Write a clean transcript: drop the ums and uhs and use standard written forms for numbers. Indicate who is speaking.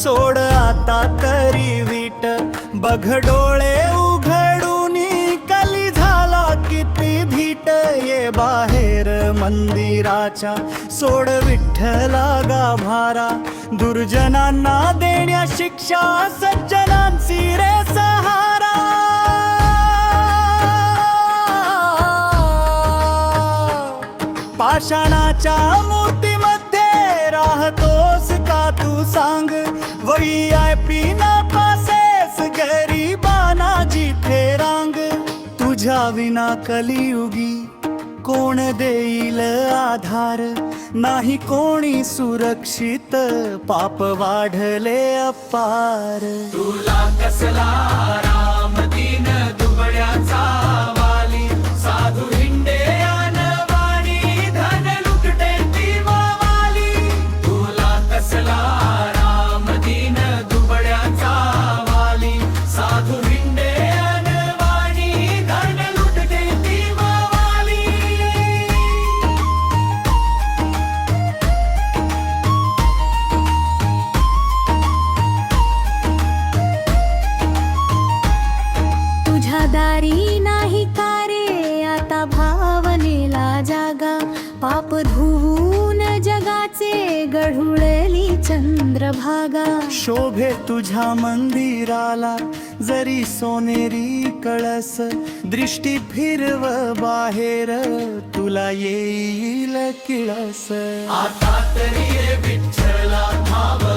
Speaker 1: सोड आता तरी वीट, बघ डोळे उघडूनी कली झाला किती धीट. ये बाहेर मंदिराच्या सोड विठ्ठला गाभारा, दुर्जनांना देण्या शिक्षा सज्जनांची रे सहारा. पाषाणाच्या मूर्तीमध्ये राहतोस का तू सांग, VIP ना पासेस गरीबाना जिथे रांग. तुझ्या विना कलियुगी कोण देईल आधार, नाही कोणी सुरक्षित पाप वाढले अपार.
Speaker 2: तुला कसला राम दीन दुबळ्याचा वाली, साधू हिंडे अनवाणी धन लुटते ती मावाली. तुला कसला राम दीन दुबळ्याचा वाली, साधू हिंडे अनवाणी धन लुटते ती मावाली.
Speaker 3: तुझ्या दारी नाही का रे आता भावनेला जागा, पाप धुवून जगाचे गढुळली चंद्रभागा.
Speaker 1: शोभे तुझ्या मंदिराला जरी सोनेरी कळस, दृष्टी फिरव बाहेर तुला येईल किळस.
Speaker 2: आता तरी रे विठ्ठला भाव